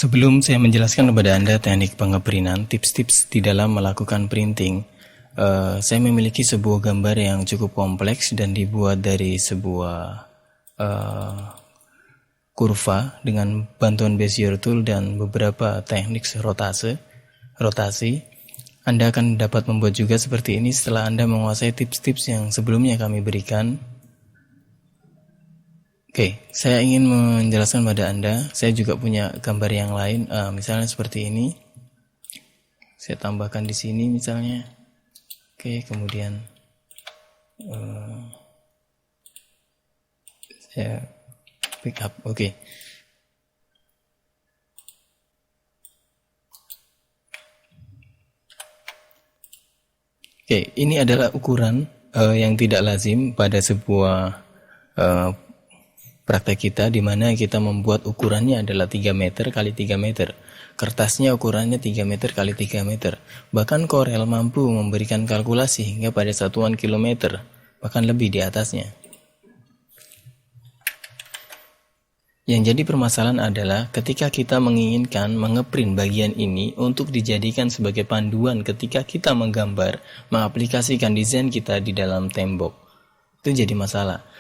Sebelum saya menjelaskan kepada Anda teknik pengeprintan, tips-tips di dalam melakukan printing, saya memiliki sebuah gambar yang cukup kompleks dan dibuat dari sebuah kurva dengan bantuan Bezier tool dan beberapa teknik rotasi. Anda akan dapat membuat juga seperti ini setelah Anda menguasai tips-tips yang sebelumnya kami berikan. Oke, saya ingin menjelaskan pada Anda, saya juga punya gambar yang lain, misalnya seperti ini. Saya tambahkan di sini misalnya. Oke, kemudian saya pick up. Oke. Oke, ini adalah ukuran yang tidak lazim pada sebuah praktek kita, di mana kita membuat ukurannya adalah 3 meter kali 3 meter. Kertasnya ukurannya 3 meter kali 3 meter. Bahkan Corel mampu memberikan kalkulasi hingga pada satuan kilometer, bahkan lebih di atasnya. Yang jadi permasalahan adalah ketika kita menginginkan mengeprint bagian ini untuk dijadikan sebagai panduan ketika kita menggambar, mengaplikasikan desain kita di dalam tembok. Itu jadi masalah.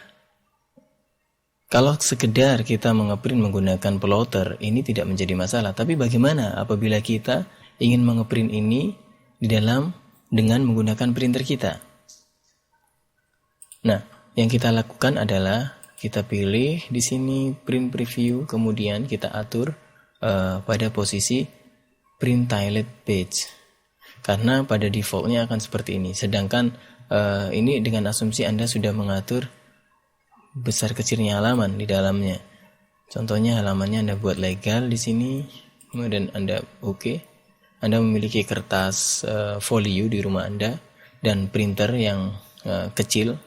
Kalau sekedar kita mengeprint menggunakan plotter, ini tidak menjadi masalah. Tapi bagaimana apabila kita ingin mengeprint ini dengan menggunakan printer kita? Nah, yang kita lakukan adalah kita pilih di sini print preview, kemudian kita atur pada posisi print tiled page. Karena pada defaultnya akan seperti ini. Sedangkan ini dengan asumsi Anda sudah mengatur besar kecilnya halaman di dalamnya. Contohnya halamannya Anda buat legal di sini, kemudian Anda Anda memiliki kertas folio di rumah Anda dan printer yang kecil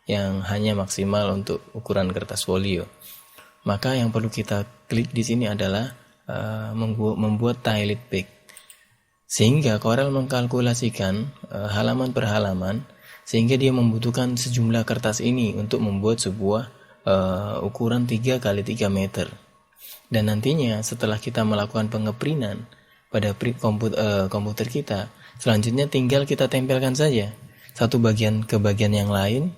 yang hanya maksimal untuk ukuran kertas folio. Maka yang perlu kita klik di sini adalah membuat tiled page. Sehingga Corel mengkalkulasikan halaman per halaman, sehingga dia membutuhkan sejumlah kertas ini untuk membuat sebuah ukuran 3 kali 3 meter. Dan nantinya setelah kita melakukan pengeprintan pada komputer kita, selanjutnya tinggal kita tempelkan saja satu bagian ke bagian yang lain,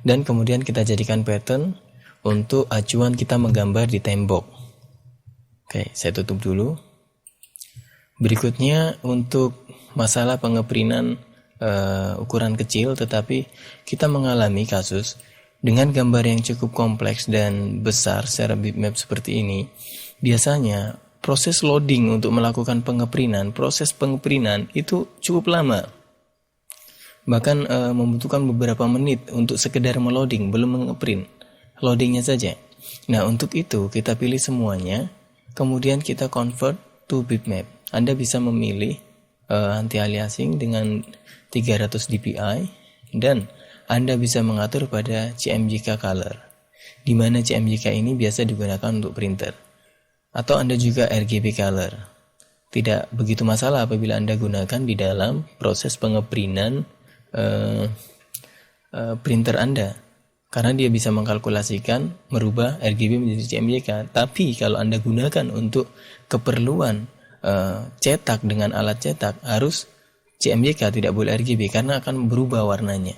dan kemudian kita jadikan pattern untuk acuan kita menggambar di tembok. Oke, saya tutup dulu. Berikutnya untuk masalah pengeprintan ukuran kecil, tetapi kita mengalami kasus dengan gambar yang cukup kompleks dan besar secara bitmap seperti ini. Biasanya proses loading untuk melakukan proses pengeprintan itu cukup lama, bahkan membutuhkan beberapa menit untuk sekedar meloading, belum mengeprint, loadingnya saja. Nah, untuk itu kita pilih semuanya, kemudian kita convert to bitmap. Anda bisa memilih anti-aliasing dengan 300 dpi, dan Anda bisa mengatur pada CMYK color, di mana CMYK ini biasa digunakan untuk printer, atau Anda juga RGB color. Tidak begitu masalah apabila Anda gunakan di dalam proses pengeprintan printer Anda, karena dia bisa mengkalkulasikan merubah RGB menjadi CMYK. Tapi kalau Anda gunakan untuk keperluan cetak dengan alat cetak, harus CMYK, tidak boleh RGB karena akan berubah warnanya.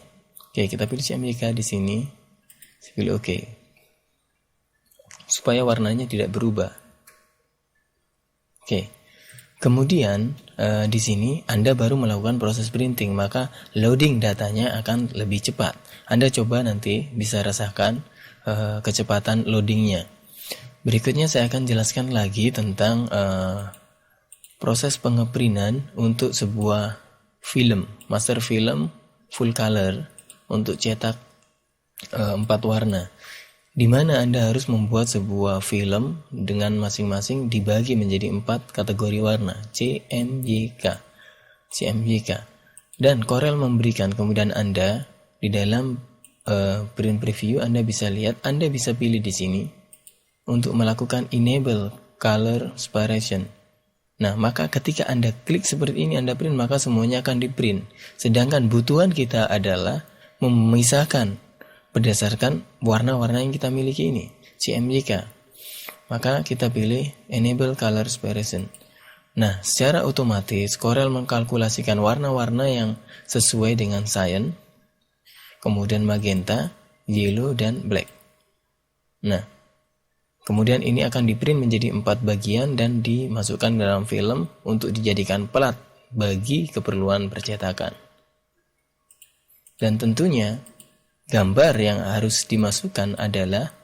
Oke, kita pilih CMYK di sini. Saya pilih OK, supaya warnanya tidak berubah. Oke. Kemudian di sini Anda baru melakukan proses printing, maka loading datanya akan lebih cepat. Anda coba nanti bisa rasakan kecepatan loadingnya. Berikutnya saya akan jelaskan lagi tentang proses pengeprintan untuk sebuah film, master film full color untuk cetak 4 warna, di mana Anda harus membuat sebuah film dengan masing-masing dibagi menjadi 4 kategori warna CMYK, dan Corel memberikan kemudian Anda di dalam print preview. Anda bisa lihat, Anda bisa pilih di sini untuk melakukan enable color separation. Nah, maka ketika Anda klik seperti ini, Anda print, maka semuanya akan di print. Sedangkan butuhan kita adalah memisahkan berdasarkan warna-warna yang kita miliki ini, CMYK. maka kita pilih Enable Color Separation. Nah, secara otomatis Corel mengkalkulasikan warna-warna yang sesuai dengan cyan, kemudian magenta, yellow, dan black. Nah, kemudian ini akan di-print menjadi 4 bagian dan dimasukkan dalam film untuk dijadikan plat bagi keperluan percetakan. Dan tentunya gambar yang harus dimasukkan adalah,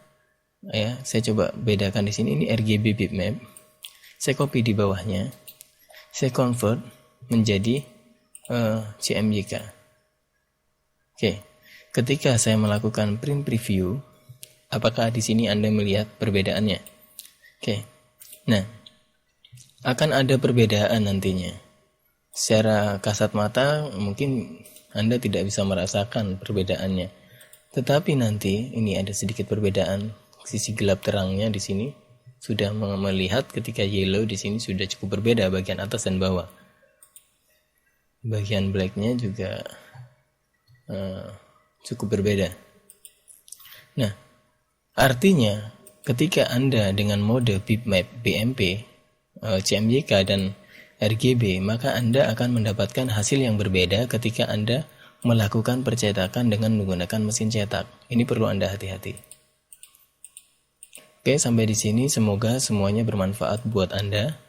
saya coba bedakan di sini, ini RGB bitmap. Saya copy di bawahnya, saya convert menjadi CMYK. Oke, ketika saya melakukan print preview, apakah di sini Anda melihat perbedaannya? Oke, nah, akan ada perbedaan nantinya. Secara kasat mata mungkin Anda tidak bisa merasakan perbedaannya, tetapi nanti ini ada sedikit perbedaan. Sisi gelap terangnya di sini sudah melihat ketika yellow di sini sudah cukup berbeda bagian atas dan bawah. Bagian blacknya juga cukup berbeda. Nah, artinya ketika Anda dengan mode bitmap BMP, CMYK dan RGB, maka Anda akan mendapatkan hasil yang berbeda ketika Anda melakukan percetakan dengan menggunakan mesin cetak. Ini perlu Anda hati-hati. Oke, sampai di sini semoga semuanya bermanfaat buat Anda.